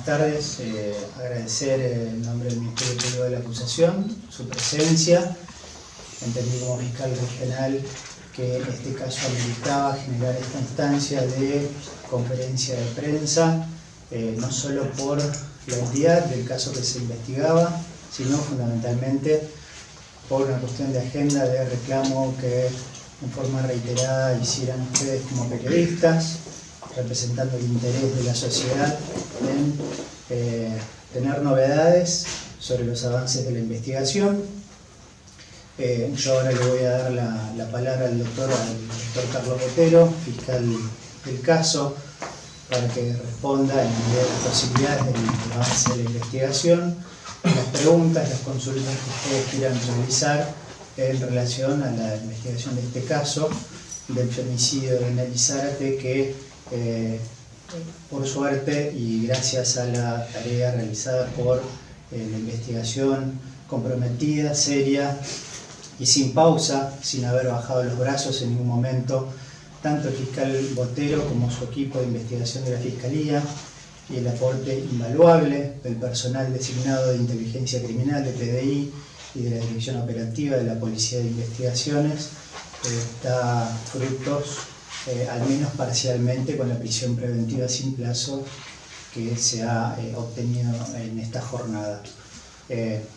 tardes. Agradecer en nombre del Ministerio Público de la Acusación su presencia. Entendí como fiscal regional que en este caso habilitaba generar esta instancia de conferencia de prensa, no solo por la entidad del caso que se investigaba, sino fundamentalmente por una cuestión de agenda de reclamo que en forma reiterada hicieran ustedes como periodistas, representando el interés de la sociedad en tener novedades sobre los avances de la investigación. Yo ahora le voy a dar la palabra al doctor Carlos Botero, fiscal del caso, para que responda en medida de las posibilidades del avance de la investigación, las preguntas, las consultas que ustedes quieran realizar en relación a la investigación de este caso del femicidio de Nelly Zárate, que por suerte y gracias a la tarea realizada por la investigación comprometida, seria y sin pausa, sin haber bajado los brazos en ningún momento, tanto el fiscal Botero como su equipo de investigación de la Fiscalía y el aporte invaluable del personal designado de Inteligencia Criminal, de PDI y de la Dirección Operativa de la Policía de Investigaciones, da frutos, al menos parcialmente, con la prisión preventiva sin plazo que se ha obtenido en esta jornada.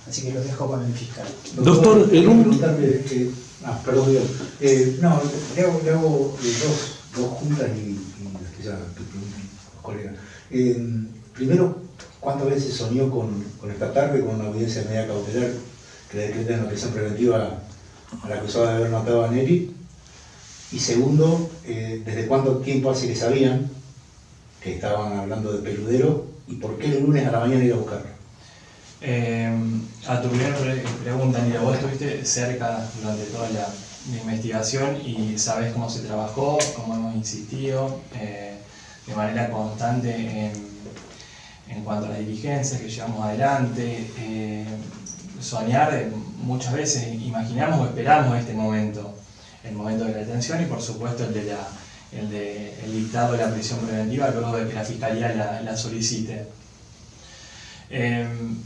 Así que los dejo con el fiscal. Doctor, perdón, no, le hago dos juntas y después ya te pregunto a los colegas. Primero, ¿cuántas veces soñó con esta tarde con una audiencia de medida cautelar que le decreten la prisión preventiva a la acusada de haber matado a Nelly? Y segundo, ¿desde cuánto tiempo hace que sabían que estaban hablando de Peludero y por qué el lunes a la mañana ir a buscarlo? A tu primera pregunta, Nira, vos estuviste cerca durante toda la investigación y sabes cómo se trabajó, cómo hemos insistido de manera constante en cuanto a las diligencias que llevamos adelante. Soñar, muchas veces imaginamos o esperamos este momento, el momento de la detención y por supuesto el dictado de la prisión preventiva luego de que la Fiscalía la solicite.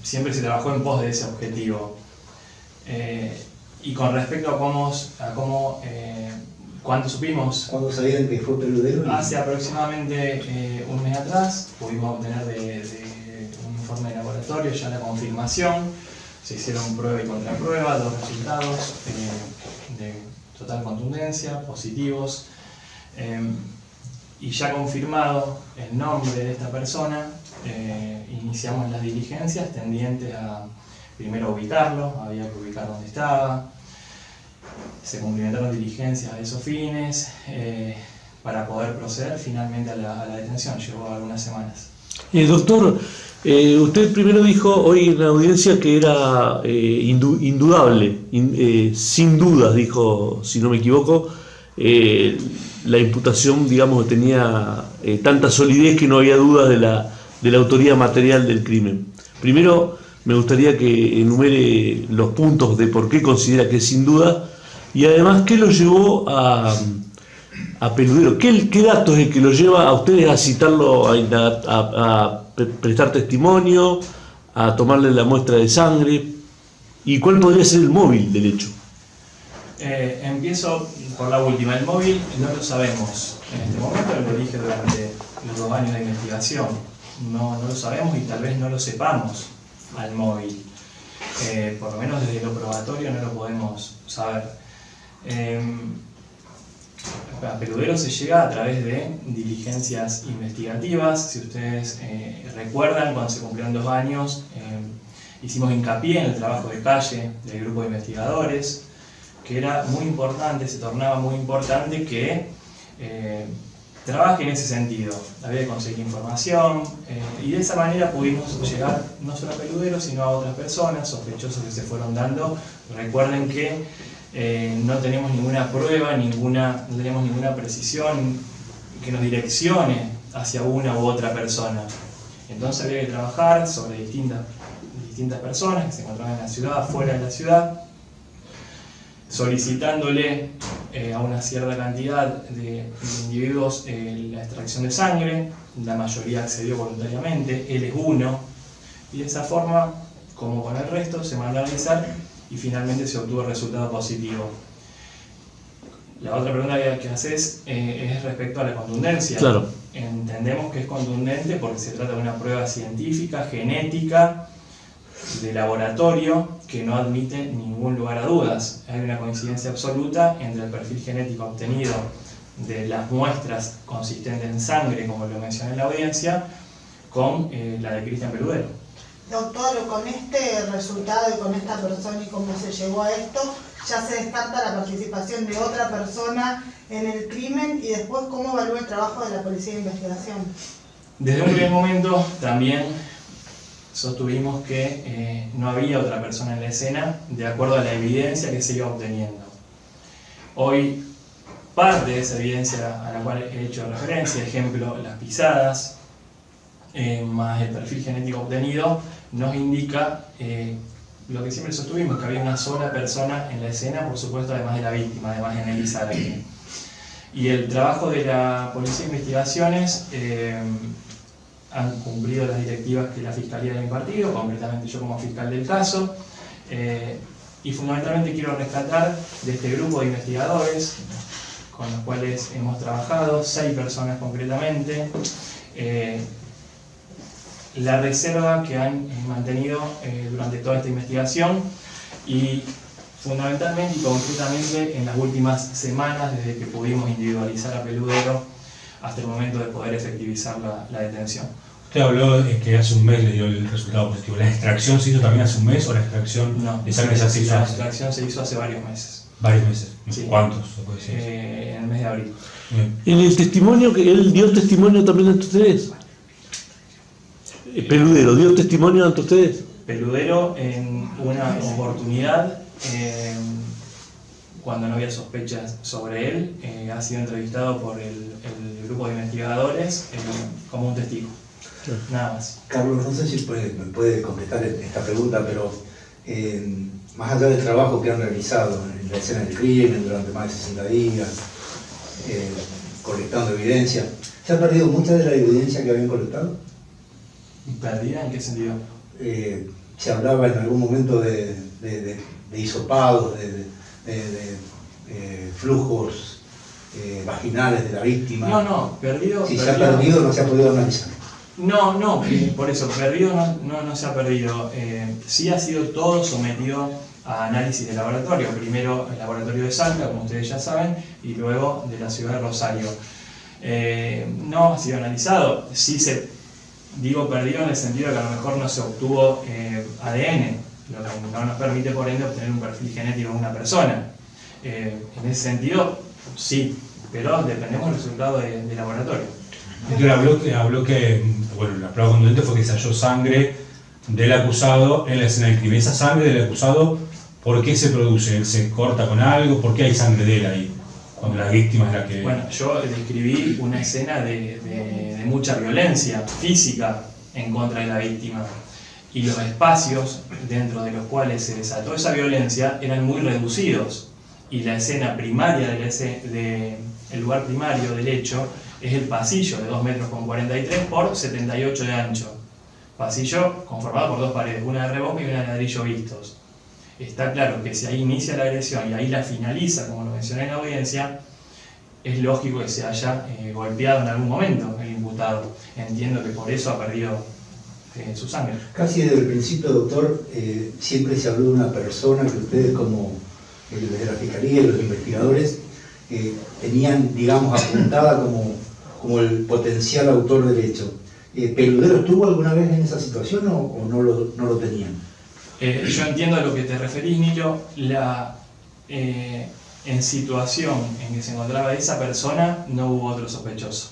Siempre se trabajó en pos de ese objetivo. Y con respecto a cuándo supimos, ¿cuándo sabían que fue Peludero? Hace aproximadamente un mes atrás pudimos obtener de un informe de laboratorio ya la confirmación. Se hicieron prueba y contraprueba, dos resultados de total contundencia, positivos, y ya confirmado el nombre de esta persona, iniciamos las diligencias tendientes a primero ubicarlo, había que ubicar dónde estaba, se cumplimentaron diligencias a esos fines para poder proceder finalmente a la detención. Llevó algunas semanas. Doctor, usted primero dijo hoy en la audiencia que era indudable, sin dudas, dijo, si no me equivoco, la imputación, digamos, tenía tanta solidez que no había dudas de la autoría material del crimen. Primero, me gustaría que enumere los puntos de por qué considera que es sin duda y además qué lo llevó a Peludero. ¿Qué datos es el que lo lleva a ustedes a citarlo, a prestar testimonio, a tomarle la muestra de sangre? ¿Y cuál podría ser el móvil del hecho? Empiezo por la última. El móvil no lo sabemos en este momento, lo dije durante los 2 años de investigación. No lo sabemos y tal vez no lo sepamos al móvil. Por lo menos desde lo probatorio no lo podemos saber. A Peludero se llega a través de diligencias investigativas. Si ustedes recuerdan, cuando se cumplieron 2 años, hicimos hincapié en el trabajo de calle del grupo de investigadores, que era muy importante, se tornaba muy importante que trabaje en ese sentido. Había que conseguir información y de esa manera pudimos llegar no solo a Peludero, sino a otras personas, sospechosos que se fueron dando. Recuerden que no tenemos ninguna prueba, no tenemos ninguna precisión que nos direccione hacia una u otra persona. Entonces había que trabajar sobre distintas personas que se encontraban en la ciudad, fuera de la ciudad, solicitándole a una cierta cantidad de individuos la extracción de sangre, la mayoría accedió voluntariamente, él es uno, y de esa forma, como con el resto, se mandó a analizar y finalmente se obtuvo el resultado positivo. La otra pregunta que haces es respecto a la contundencia. Claro. Entendemos que es contundente porque se trata de una prueba científica, genética, de laboratorio, que no admite ningún lugar a dudas. Hay una coincidencia absoluta entre el perfil genético obtenido de las muestras consistentes en sangre, como lo mencioné en la audiencia, con la de Cristian Peludero. Doctor, con este resultado y con esta persona y cómo se llegó a esto, ya se descarta la participación de otra persona en el crimen, y después cómo evalúa el trabajo de la Policía de Investigación. Desde un primer momento también sostuvimos que no había otra persona en la escena de acuerdo a la evidencia que se iba obteniendo. Hoy parte de esa evidencia a la cual he hecho referencia, ejemplo, las pisadas, más el perfil genético obtenido, nos indica lo que siempre sostuvimos, que había una sola persona en la escena, por supuesto, además de la víctima, además de Nelly Zárate. Y el trabajo de la Policía de Investigaciones han cumplido las directivas que la Fiscalía le ha impartido, concretamente yo como fiscal del caso, y fundamentalmente quiero rescatar de este grupo de investigadores con los cuales hemos trabajado, 6 personas concretamente, la reserva que han mantenido durante toda esta investigación, y fundamentalmente y concretamente en las últimas semanas, desde que pudimos individualizar a Peludero hasta el momento de poder efectivizar la detención. Usted habló de que hace un mes le dio el resultado positivo. ¿La extracción se hizo también hace un mes o la extracción de sangre ya se hizo? La extracción se hizo hace varios meses. Varios meses. Sí. ¿Cuántos? ¿Se puede decir? En el mes de abril. Bien. En el testimonio, que él dio testimonio también ante ustedes. Peludero, ¿dio testimonio ante ustedes? Peludero, en una oportunidad, cuando no había sospechas sobre él, ha sido entrevistado por el grupo de investigadores como un testigo. Nada más. Carlos, no sé si me puede contestar esta pregunta, pero más allá del trabajo que han realizado en la escena del crimen durante más de 60 días, colectando evidencia, ¿se ha perdido mucha de la evidencia que habían colectado? ¿Perdida en qué sentido? Se hablaba en algún momento de hisopados, de flujos vaginales de la víctima. No, perdido. Si se ha perdido, no se ha podido analizar. No, por eso, perdido no se ha perdido. Sí ha sido todo sometido a análisis de laboratorio. Primero el laboratorio de Salta, como ustedes ya saben, y luego de la ciudad de Rosario. No ha sido analizado. Sí digo perdido en el sentido de que a lo mejor no se obtuvo ADN, lo que no nos permite por ende obtener un perfil genético de una persona. En ese sentido, sí, pero dependemos del resultado de laboratorio. Entonces habló que bueno, la prueba contundente fue que se halló sangre del acusado en la escena del crimen. Esa sangre del acusado, ¿por qué se produce? ¿Él se corta con algo? ¿Por qué hay sangre de él ahí? Cuando la víctima es la que... Bueno, yo describí una escena de mucha violencia física en contra de la víctima, y los espacios dentro de los cuales se desató esa violencia eran muy reducidos, y la escena primaria el lugar primario del hecho es el pasillo de 2,43 metros por 78 de ancho, pasillo conformado por 2 paredes, una de revoque y una de ladrillo vistos. Está claro que si ahí inicia la agresión y ahí la finaliza, como lo mencioné en la audiencia, es lógico que se haya golpeado en algún momento el imputado. Entiendo que por eso ha perdido su sangre. Casi desde el principio, doctor, siempre se habló de una persona que ustedes, como desde la Fiscalía y los investigadores, tenían, digamos, apuntada como el potencial autor del hecho. ¿Peludero estuvo alguna vez en esa situación o no lo tenían? Yo entiendo a lo que te referís, Nilo. En situación en que se encontraba esa persona, no hubo otro sospechoso.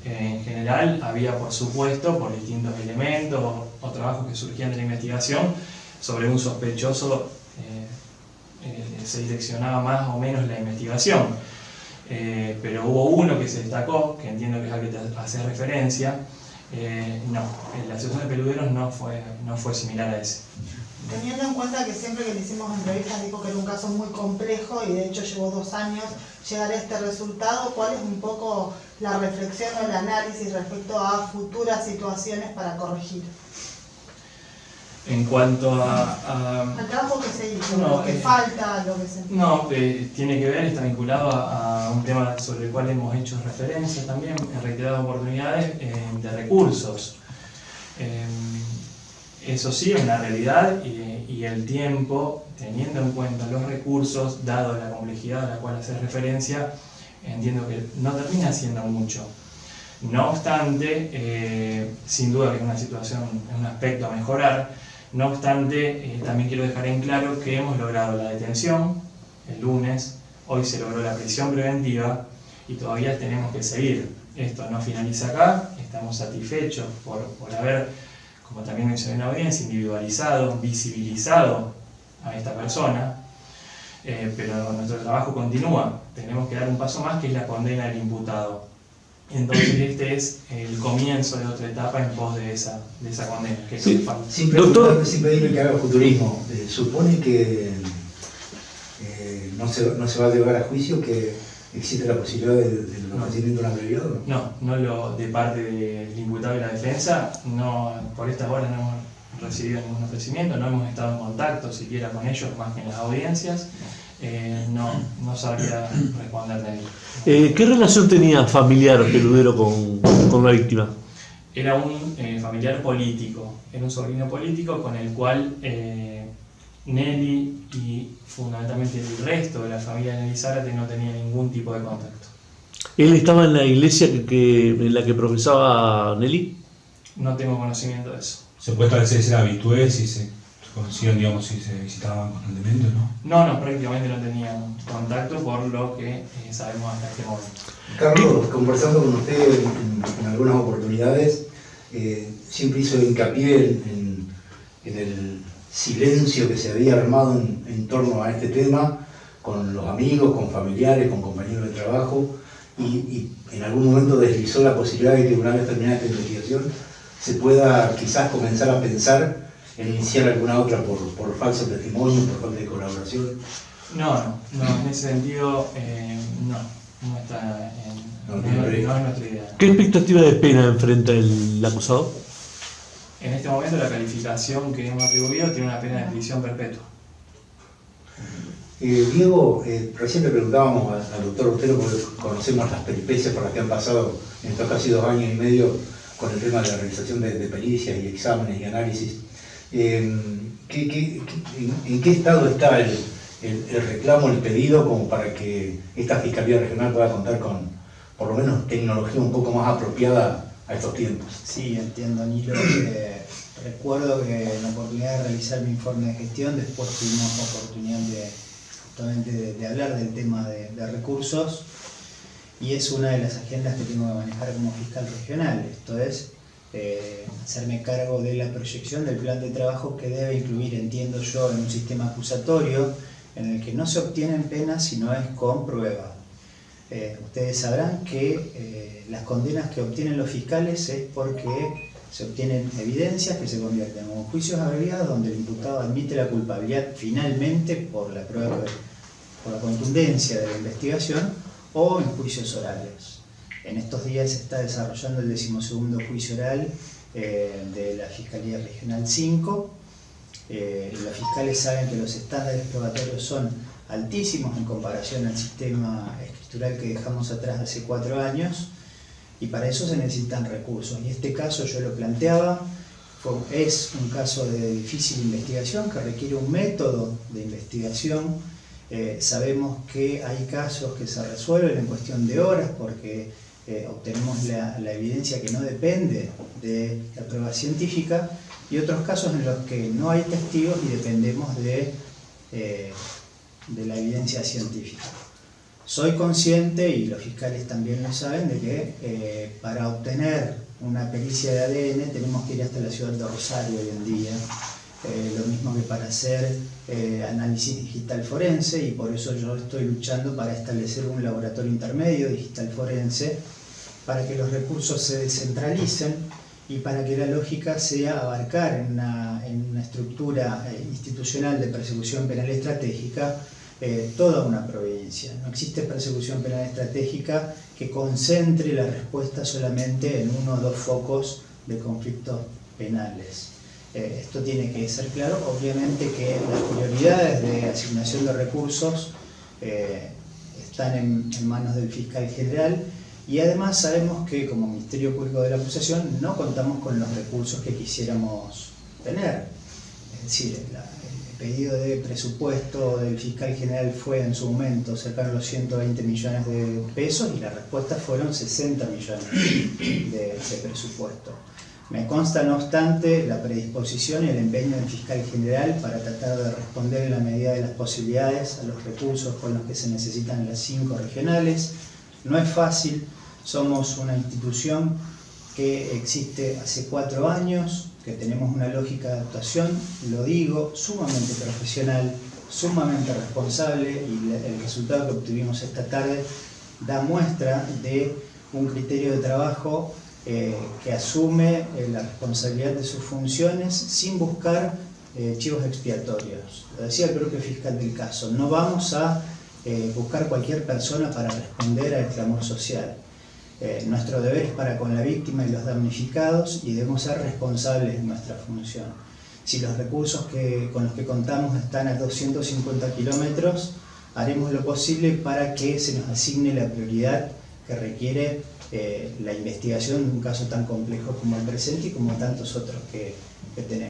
En general, había, por supuesto, por distintos elementos o trabajos que surgían de la investigación, sobre un sospechoso se direccionaba más o menos la investigación. Pero hubo uno que se destacó, que entiendo que es al que te hace referencia. No, la situación de Peluderos no fue similar a ese. Teniendo en cuenta que siempre que le hicimos entrevistas dijo que era un caso muy complejo y de hecho llevó 2 años llegar a este resultado, ¿cuál es un poco la reflexión o el análisis respecto a futuras situaciones para corregir? En cuanto Al trabajo que se hizo, No, lo que falta, lo que se... No, tiene que ver, está vinculado a un tema sobre el cual hemos hecho referencia también en reiteradas oportunidades de recursos. Eso sí es una realidad y el tiempo, teniendo en cuenta los recursos, dado la complejidad a la cual hace referencia, entiendo que no termina siendo mucho. No obstante, sin duda que es una situación, es un aspecto a mejorar. No obstante, también quiero dejar en claro que hemos logrado la detención el lunes, hoy se logró la prisión preventiva y todavía tenemos que seguir. Esto no finaliza acá, estamos satisfechos por haber, como también mencioné en la audiencia, individualizado, visibilizado a esta persona, pero nuestro trabajo continúa. Tenemos que dar un paso más, que es la condena del imputado. Entonces este es el comienzo de otra etapa en pos de esa condena, que es Sí. lo que falta. Sin pedirle que haga futurismo, supone que no se va a llevar a juicio, que existe la posibilidad del ofrecimiento de un abreviado. No de parte del imputado y la defensa, no, por estas horas no hemos recibido ningún ofrecimiento, no hemos estado en contacto siquiera con ellos, más que en las audiencias. No sabría responder de ello. ¿Qué relación tenía familiar Peludero con la víctima? Era un familiar político, era un sobrino político con el cual Nelly y fundamentalmente el resto de la familia de Nelly Zárate no tenía ningún tipo de contacto. ¿Él estaba en la iglesia en la que profesaba Nelly? No tengo conocimiento de eso. Se puede establecer si era habitué, si se conocían, digamos, si se visitaban constantemente, ¿no? No, prácticamente no tenían contacto por lo que sabemos hasta este momento. Carlos, conversando con usted en algunas oportunidades, siempre hizo hincapié en el silencio que se había armado en torno a este tema, con los amigos, con familiares, con compañeros de trabajo, y en algún momento deslizó la posibilidad de que una vez terminada esta investigación se pueda quizás comenzar a pensar en iniciar alguna otra por falso testimonio, por falta de colaboración. No, en ese sentido no está no es nuestra idea. ¿Qué expectativa de pena enfrenta el acusado? En este momento la calificación que hemos atribuido tiene una pena de prisión perpetua. Diego, recién le preguntábamos al doctor Otero, porque conocemos las peripecias por las que han pasado en estos casi 2 años y medio con el tema de la realización de pericias y exámenes y análisis. ¿En qué estado está el reclamo, el pedido, como para que esta Fiscalía Regional pueda contar con, por lo menos, tecnología un poco más apropiada a estos tiempos? Sí, entiendo, Nilo. Recuerdo que en la oportunidad de realizar mi informe de gestión, después tuvimos oportunidad justamente de hablar del tema de recursos, y es una de las agendas que tengo que manejar como fiscal regional. Esto es hacerme cargo de la proyección del plan de trabajo, que debe incluir, entiendo yo, en un sistema acusatorio en el que no se obtienen penas, sino es con prueba. Ustedes sabrán que las condenas que obtienen los fiscales es porque se obtienen evidencias que se convierten en juicios abreviados, donde el imputado admite la culpabilidad finalmente por la prueba, por la contundencia de la investigación, o en juicios orales. En estos días se está desarrollando el 12º juicio oral de la Fiscalía Regional 5. Los fiscales saben que los estándares probatorios son altísimos en comparación al sistema escritural que dejamos atrás hace 4 años, y para eso se necesitan recursos. Y este caso, yo lo planteaba, es un caso de difícil investigación que requiere un método de investigación. Sabemos que hay casos que se resuelven en cuestión de horas porque obtenemos la evidencia que no depende de la prueba científica, y otros casos en los que no hay testigos y dependemos de la evidencia científica. Soy consciente, y los fiscales también lo saben, de que para obtener una pericia de ADN tenemos que ir hasta la ciudad de Rosario hoy en día, lo mismo que para hacer análisis digital forense, y por eso yo estoy luchando para establecer un laboratorio intermedio digital forense para que los recursos se descentralicen y para que la lógica sea abarcar en una estructura institucional de persecución penal estratégica toda una provincia. No existe persecución penal estratégica que concentre la respuesta solamente en 1 o 2 focos de conflictos penales. Esto tiene que ser claro. Obviamente que las prioridades de asignación de recursos están en manos del fiscal general, y además sabemos que como Ministerio Público de la Acusación no contamos con los recursos que quisiéramos tener. Es decir, el pedido de presupuesto del fiscal general fue en su momento cercano a los 120 millones de pesos y la respuesta fueron 60 millones de presupuesto. Me consta, no obstante, la predisposición y el empeño del fiscal general para tratar de responder en la medida de las posibilidades a los recursos con los que se necesitan en las 5 regionales. No es fácil, somos una institución que existe hace 4 años, que tenemos una lógica de actuación, lo digo, sumamente profesional, sumamente responsable, y el resultado que obtuvimos esta tarde da muestra de un criterio de trabajo que asume la responsabilidad de sus funciones sin buscar chivos expiatorios. Lo decía el propio fiscal del caso, no vamos a buscar cualquier persona para responder al clamor social. Nuestro deber es para con la víctima y los damnificados y debemos ser responsables de nuestra función. Si los recursos con los que contamos están a 250 kilómetros, haremos lo posible para que se nos asigne la prioridad que requiere la investigación de un caso tan complejo como el presente y como tantos otros que tenemos.